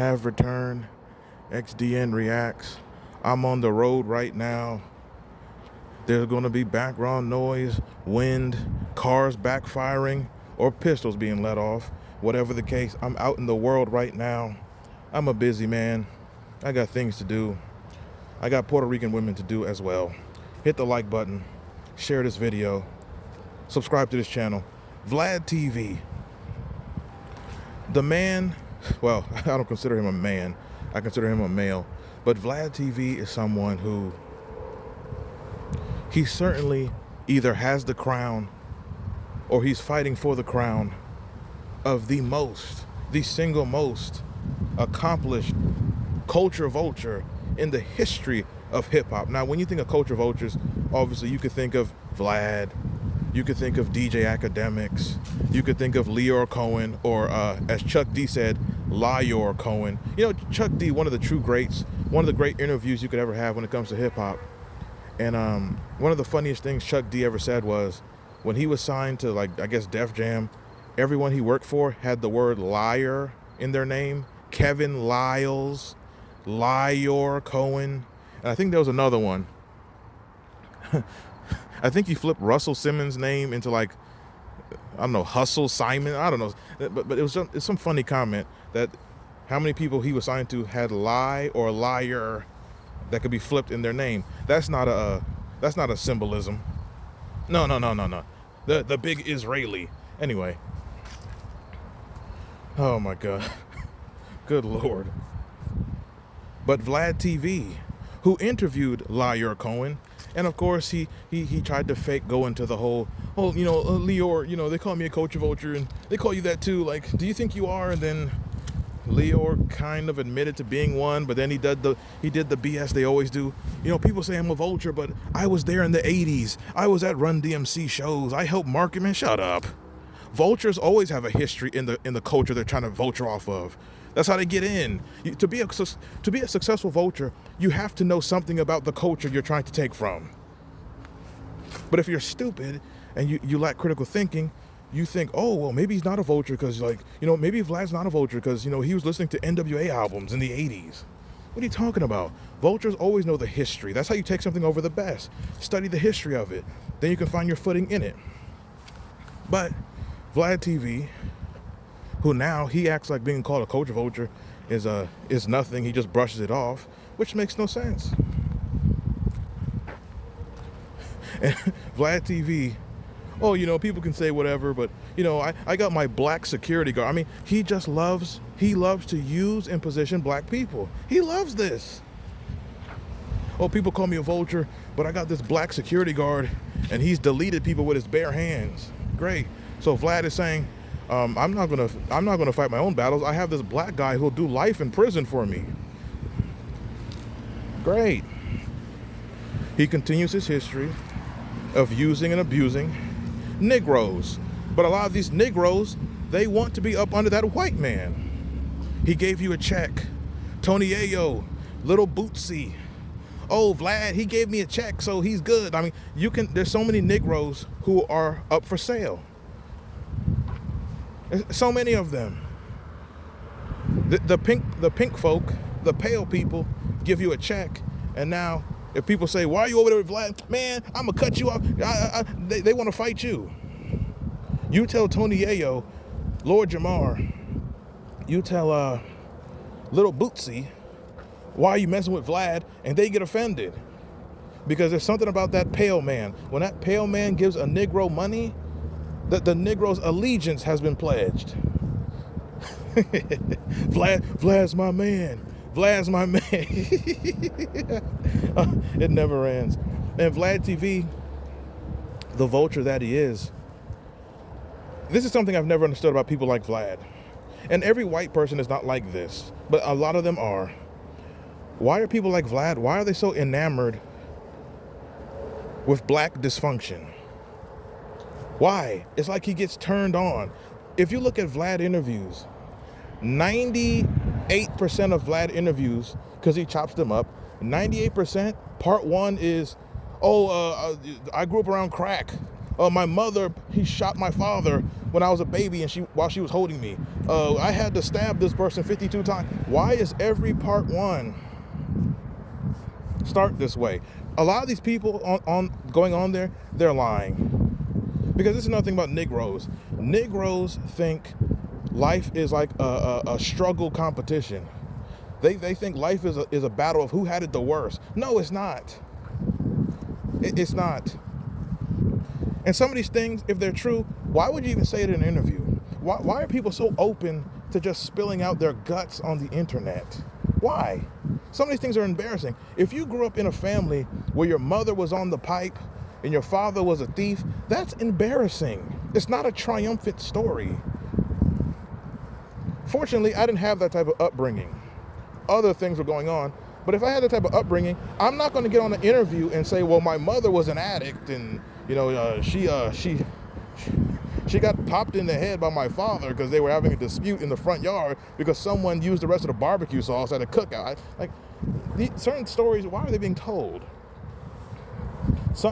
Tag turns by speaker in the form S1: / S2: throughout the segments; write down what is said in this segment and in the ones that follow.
S1: have returned. XDN Reacts. I'm on the road right now. There's going to be background noise, wind, cars backfiring, or pistols being let off. Whatever the case, I'm out in the world right now. I'm a busy man. I got things to do. I got Puerto Rican women to do as well. Hit the like button. Share this video. Subscribe to this channel. Vladtv. The man, well, I don't consider him a man. I consider him a male. But Vladtv is someone who, he certainly either has the crown or he's fighting for the crown of the single most accomplished culture vulture in the history of hip-hop. Now, when you think of culture vultures, obviously you could think of Vlad, you could think of DJ Academics, you could think of Leor Cohen, or as Chuck D said, Lior Cohen. You know, Chuck D, one of the true greats, one of the great interviews you could ever have when it comes to hip-hop. And one of the funniest things Chuck D ever said was, when he was signed to, like, I guess Def Jam, everyone he worked for had the word liar in their name. Kevin Lyles, Lior Cohen, and I think there was another one. I think he flipped Russell Simmons' name into, like, I don't know, Hustle Simon. I don't know, but it's some funny comment that how many people he was signed to had lie or liar that could be flipped in their name. That's not a symbolism. No. The big Israeli. Anyway. Oh my God. Good Lord. But Vladtv, who interviewed Lior Cohen, and of course he tried to fake go into the whole, Leor, they call me a culture vulture, and they call you that too. Like, do you think you are? And then Leor kind of admitted to being one, but then he did the BS they always do. You know, people say I'm a vulture, but I was there in the 80s. I was at Run DMC shows. I helped market. Man, shut up. Vultures always have a history in the culture they're trying to vulture off of. That's how they get in. To be a successful vulture, you have to know something about the culture you're trying to take from. But if you're stupid and you lack critical thinking, you think, oh, well, maybe he's not a vulture because, like, maybe Vlad's not a vulture because, he was listening to NWA albums in the 80s. What are you talking about? Vultures always know the history. That's how you take something over the best. Study the history of it. Then you can find your footing in it. But Vladtv, who now he acts like being called a culture vulture is nothing. He just brushes it off, which makes no sense. And Vladtv, people can say whatever, but I got my black security guard. I mean, he loves to use and position black people. He loves this. Oh, people call me a vulture, but I got this black security guard and he's deleted people with his bare hands. Great. So Vlad is saying, I'm not gonna fight my own battles. I have this black guy who'll do life in prison for me. Great. He continues his history of using and abusing Negroes. But a lot of these Negroes, they want to be up under that white man. He gave you a check. Tony Ayo, Little Boosie. Oh, Vlad, he gave me a check, so he's good. I mean, there's so many Negroes who are up for sale. So many of them. The pink folk, the pale people, give you a check, and now if people say, why are you over there with Vlad? Man, I'm gonna cut you off. They want to fight you. You tell Tony Ayo, Lord Jamar, you tell Little Bootsy, why are you messing with Vlad? And they get offended. Because there's something about that pale man. When that pale man gives a Negro money, the Negro's allegiance has been pledged. Vlad's my man. Vlad's my man. It never ends. And Vladtv, the vulture that he is, this is something I've never understood about people like Vlad. And every white person is not like this, but a lot of them are. Why are people like Vlad, why are they so enamored with black dysfunction? Why? It's like he gets turned on. If you look at Vlad interviews, 98% of Vlad interviews, because he chops them up, 98%, part one is, I grew up around crack. My mother, he shot my father. when I was a baby and while she was holding me. I had to stab this person 52 times. Why is every part one start this way? A lot of these people on going on there, they're lying. Because this is another thing about Negroes. Negroes think life is like a struggle competition. They think life is a battle of who had it the worst. No, it's not. It's not. And some of these things, if they're true, why would you even say it in an interview? Why are people so open to just spilling out their guts on the internet? Why? Some of these things are embarrassing. If you grew up in a family where your mother was on the pipe and your father was a thief, that's embarrassing. It's not a triumphant story. Fortunately, I didn't have that type of upbringing. Other things were going on. But if I had that type of upbringing, I'm not going to get on an interview and say, well, my mother was an addict and, she got popped in the head by my father because they were having a dispute in the front yard because someone used the rest of the barbecue sauce at a cookout. Certain stories, why are they being told?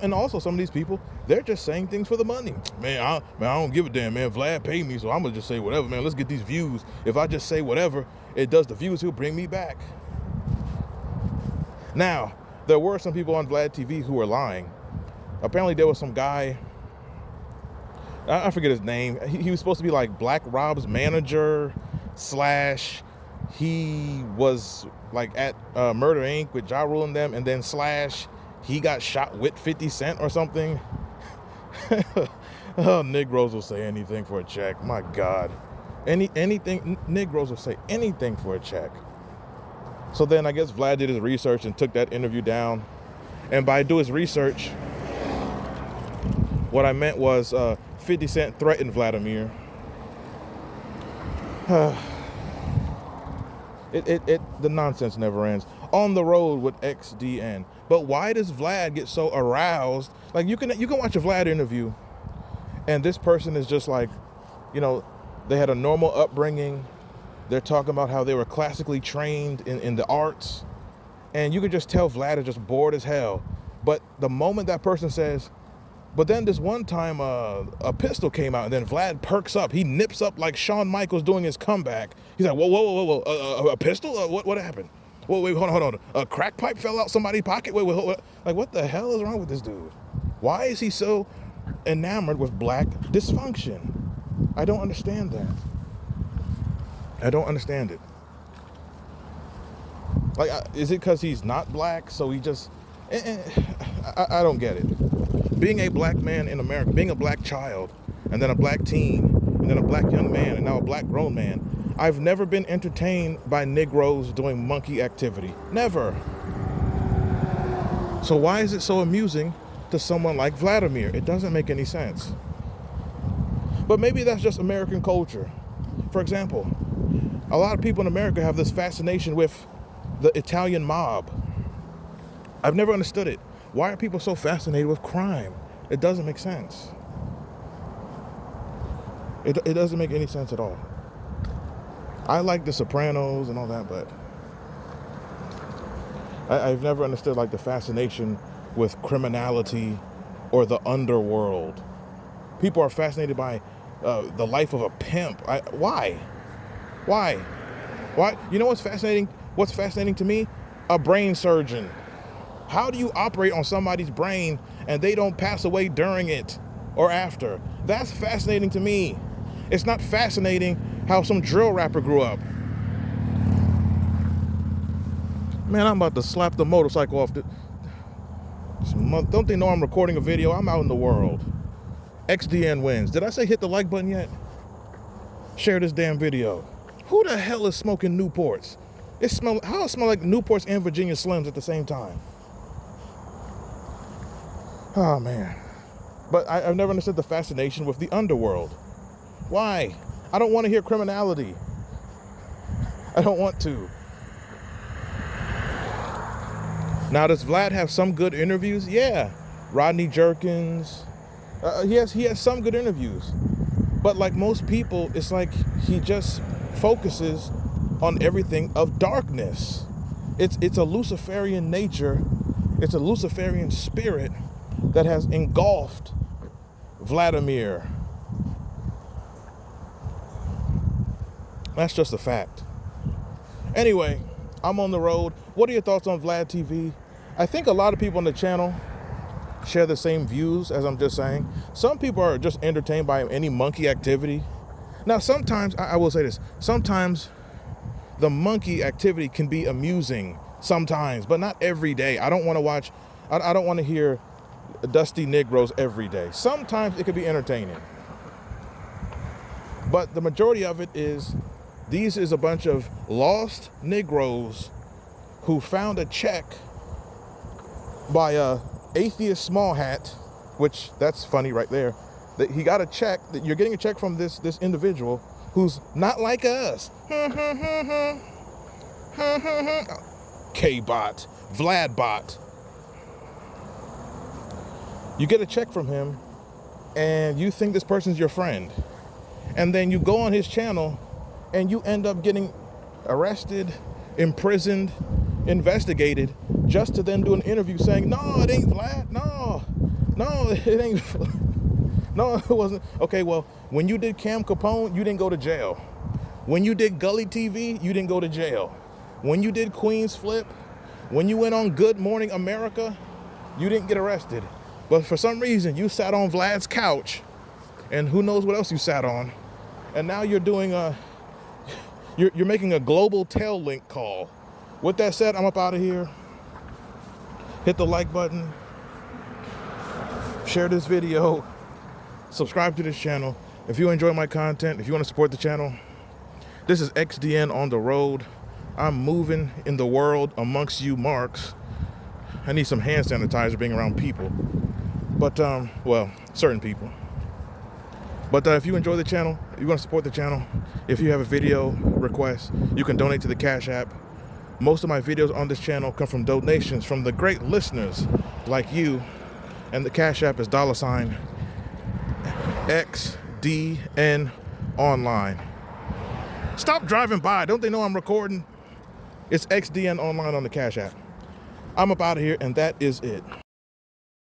S1: And also some of these people, they're just saying things for the money. Man, I don't give a damn, man. Vlad paid me, so I'm going to just say whatever, man. Let's get these views. If I just say whatever, it does the views, he'll bring me back. Now, there were some people on Vladtv who were lying. Apparently there was some guy, I forget his name. He was supposed to be like Black Rob's manager / he was like at Murder Inc. with Ja Rule and them, and then / he got shot with 50 Cent or something. Oh, Negroes will say anything for a check. My God. Anything, Negroes will say anything for a check. So then I guess Vlad did his research and took that interview down. And by do his research, what I meant was 50 Cent threatened Vladimir. The nonsense never ends. On the road with XDN. But why does Vlad get so aroused? Like you can watch a Vlad interview and this person is just like, they had a normal upbringing. They're talking about how they were classically trained in the arts. And you could just tell Vlad is just bored as hell. But the moment that person says, but then this one time a pistol came out and then Vlad perks up. He nips up like Shawn Michaels doing his comeback. He's like, whoa, a pistol? What happened? Whoa, wait, hold on. A crack pipe fell out somebody's pocket? Wait, like what the hell is wrong with this dude? Why is he so enamored with black dysfunction? I don't understand that. I don't understand it. Like, is it because he's not black, so he just... I don't get it. Being a black man in America, being a black child, and then a black teen, and then a black young man, and now a black grown man, I've never been entertained by Negroes doing monkey activity. Never. So why is it so amusing to someone like Vladimir? It doesn't make any sense. But maybe that's just American culture. For example, a lot of people in America have this fascination with the Italian mob. I've never understood it. Why are people so fascinated with crime? It doesn't make sense. It doesn't make any sense at all. I like The Sopranos and all that, but I've never understood like the fascination with criminality or the underworld. People are fascinated by the life of a pimp. Why? You know what's fascinating? What's fascinating to me? A brain surgeon. How do you operate on somebody's brain and they don't pass away during it or after? That's fascinating to me. It's not fascinating how some drill rapper grew up. Man, I'm about to slap the motorcycle off. Don't they know I'm recording a video? I'm out in the world. XDN wins. Did I say hit the like button yet? Share this damn video. Who the hell is smoking Newports? How it smell like Newports and Virginia Slims at the same time? Oh man. But I've never understood the fascination with the underworld. Why? I don't want to hear criminality. I don't want to. Now, does Vlad have some good interviews? Yeah. Rodney Jerkins. He has some good interviews. But like most people, it's like he just focuses on everything of darkness. It's a Luciferian nature. It's a Luciferian spirit that has engulfed Vladimir. That's just a fact. Anyway, I'm on the road. What are your thoughts on Vladtv? I think a lot of people on the channel share the same views as I'm just saying. Some people are just entertained by any monkey activity. Now, sometimes, I will say this, sometimes the monkey activity can be amusing sometimes, but not every day. I don't want to watch, I don't want to hear dusty Negroes every day. Sometimes it could be entertaining. But the majority of it is, these is a bunch of lost Negroes who found a check by a atheist small hat, which that's funny right there. That he got a check, that you're getting a check from this individual who's not like us. K-bot, Vladbot. You get a check from him and you think this person's your friend. And then you go on his channel and you end up getting arrested, imprisoned, investigated, just to then do an interview saying, no, it ain't Vlad, no, it ain't, no, it wasn't. Okay, well, when you did Cam Capone, you didn't go to jail. When you did Gully TV, you didn't go to jail. When you did Queen's Flip, when you went on Good Morning America, you didn't get arrested. But for some reason, you sat on Vlad's couch, and who knows what else you sat on. And now you're doing you're making a global tail link call. With that said, I'm up out of here. Hit the like button. Share this video. Subscribe to this channel. If you enjoy my content, if you want to support the channel, this is XDN on the road. I'm moving in the world amongst you marks. I need some hand sanitizer being around people. But, well, certain people. But if you enjoy the channel, if you want to support the channel, if you have a video request, you can donate to the Cash App. Most of my videos on this channel come from donations from the great listeners like you. And the Cash App is $XDN online. Stop driving by. Don't they know I'm recording? It's XDN online on the Cash App. I'm up out of here, and that is it.